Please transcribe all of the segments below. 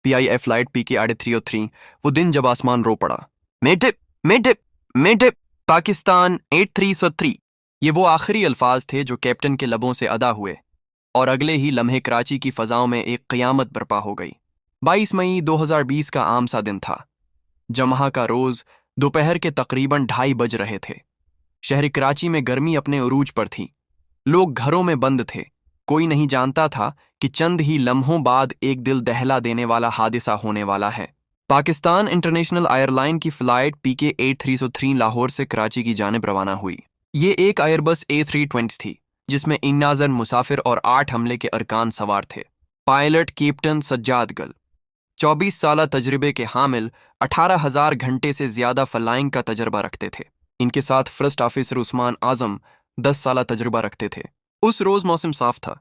PIA flight PK 303, वो दिन जब आसमान रो पड़ा। मेटिप मेटिप मेटिप पाकिस्तान 8303। ये वो आखिरी अल्फाज थे जो कैप्टन के लबों से अदा हुए, और अगले ही लम्हे कराची की फ़ज़ाओं में एक क़यामत बर्पा हो गई। 22 मई 2020 का आम सा दिन था। जमहा का रोज़ दोपहर के तकरीबन 2:30 बज रहे थे। शहर कराची में गर्मी अपने उरूज पर थी। लोग घरों में बंद थे। कोई नहीं जानता था कि चंद ही लम्हों बाद एक दिल दहला देने वाला हादसा होने वाला है। पाकिस्तान इंटरनेशनल एयरलाइन की फ़्लाइट PK 8303 लाहौर से कराची की जानिब रवाना हुई। ये एक एयरबस A320 थी, जिसमें इन्नाज़र मुसाफिर और 8 हमले के अरकान सवार थे। पायलट कैप्टन सज्जाद गल 24 साल तजर्बे के हामिल 18,000 घंटे से ज़्यादा फ्लाइंग का तजर्बा रखते थे। इनके साथ फर्स्ट ऑफिसर उस्मान आज़म 10 साल तजुर्बा रखते थे। उस रोज़ मौसम साफ था।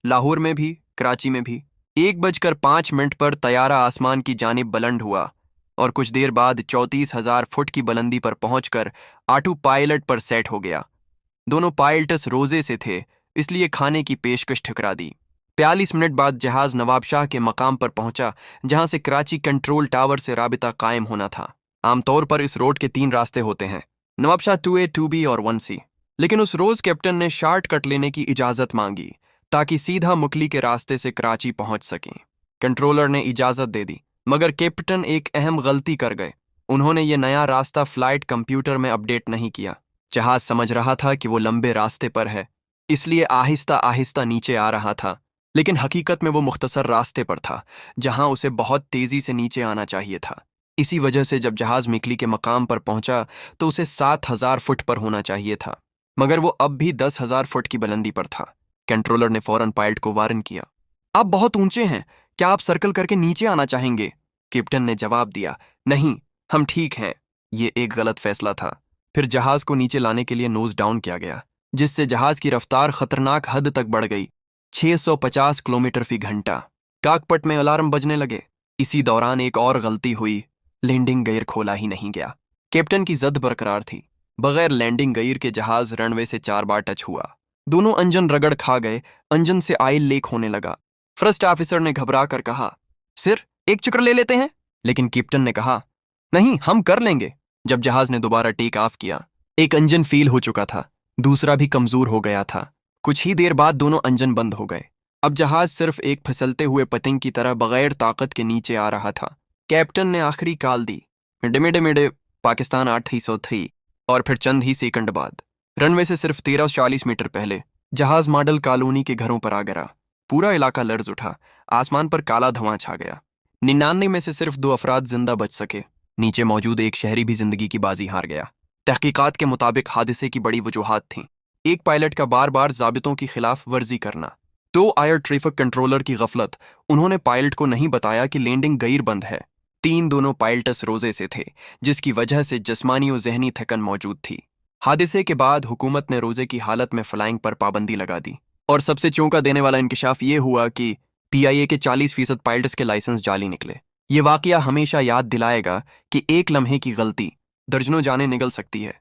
लाहौर में भी, कराची में भी। 1:05 पर तैयारा आसमान की जानिब बुलंद हुआ और कुछ देर बाद 34,000 फुट की बुलंदी पर पहुंचकर ऑटो पायलट पर सेट हो गया। दोनों पायलट्स रोज़े से थे, इसलिए खाने की पेशकश ठुकरा दी। 42 मिनट बाद जहाज़ नवाब शाह के मकाम पर पहुंचा, जहां से कराची कंट्रोल टावर से राबिता कायम होना था। आमतौर पर इस रोड के 3 रास्ते होते हैं, नवाब शाह 2A, 2B और 1C। लेकिन उस रोज़ कैप्टन ने शॉर्टकट लेने की इजाज़त मांगी ताकि सीधा मुकली के रास्ते से कराची पहुंच सकें। कंट्रोलर ने इजाज़त दे दी, मगर कैप्टन एक अहम गलती कर गए। उन्होंने ये नया रास्ता फ्लाइट कंप्यूटर में अपडेट नहीं किया। जहाज़ समझ रहा था कि वो लंबे रास्ते पर है, इसलिए आहिस्ता आहिस्ता नीचे आ रहा था, लेकिन हकीकत में वो मुख्तसर रास्ते पर था, जहां उसे बहुत तेज़ी से नीचे आना चाहिए था। इसी वजह से जब जहाज़ मिकली के मकाम पर पहुंचा तो उसे 7,000 फुट पर होना चाहिए था, मगर वो अब भी 10,000 फुट की बुलंदी पर था। कंट्रोलर ने फौरन पायलट को वार्न किया, आप बहुत ऊंचे हैं, क्या आप सर्कल करके नीचे आना चाहेंगे? कैप्टन ने जवाब दिया, नहीं, हम ठीक हैं। ये एक गलत फैसला था। फिर जहाज़ को नीचे लाने के लिए नोज डाउन किया गया, जिससे जहाज़ की रफ्तार खतरनाक हद तक बढ़ गई, 650 किलोमीटर फी घंटा। काकपट में अलार्म बजने लगे। इसी दौरान एक और गलती हुई, लैंडिंग गियर खोला ही नहीं गया। कैप्टन की जद बरकरार थी। बगैर लैंडिंग गियर के जहाज रनवे से 4 बार टच हुआ। दोनों इंजन रगड़ खा गए। इंजन से ऑयल लीक होने लगा। फर्स्ट ऑफिसर ने घबरा कर कहा, सिर एक चक्कर ले लेते हैं। लेकिन कैप्टन ने कहा, नहीं, हम कर लेंगे। जब जहाज ने दोबारा टेक ऑफ किया, एक इंजन फेल हो चुका था, दूसरा भी कमजोर हो गया था। कुछ ही देर बाद दोनों इंजन बंद हो गए। अब जहाज सिर्फ एक फिसलते हुए पतंग की तरह बगैर ताकत के नीचे आ रहा था। कैप्टन ने आखिरी कॉल दी, मिडे मिडे मिडे पाकिस्तान 8303। और फिर चंद ही सेकंड बाद रनवे से सिर्फ 1340 मीटर पहले जहाज मॉडल कॉलोनी के घरों पर आ गिरा। पूरा इलाका लर्ज उठा। आसमान पर काला धुआं छा गया। 99 में से सिर्फ 2 अफराद जिंदा बच सके। नीचे मौजूद एक शहरी भी जिंदगी की बाजी हार गया। तहकीकात के मुताबिक हादसे की बड़ी वजूहात थीं। एक पायलट का बार बार ज़ाबितों की खिलाफ वर्जी करना, 2 एयर ट्रैफिक कंट्रोलर की गफलत, उन्होंने पायलट को नहीं बताया कि लैंडिंग गियर बंद है। 3 दोनों पायलट्स रोजे से थे, जिसकी वजह से जिस्मानी और जहनी थकन मौजूद थी। हादसे के बाद हुकूमत ने रोजे की हालत में फ्लाइंग पर पाबंदी लगा दी, और सबसे चौंका देने वाला इंकशाफ ये हुआ कि PIA के 40% पायलट्स के लाइसेंस जाली निकले। ये वाकया हमेशा याद दिलाएगा कि एक लम्हे की गलती दर्जनों जानें निगल सकती है।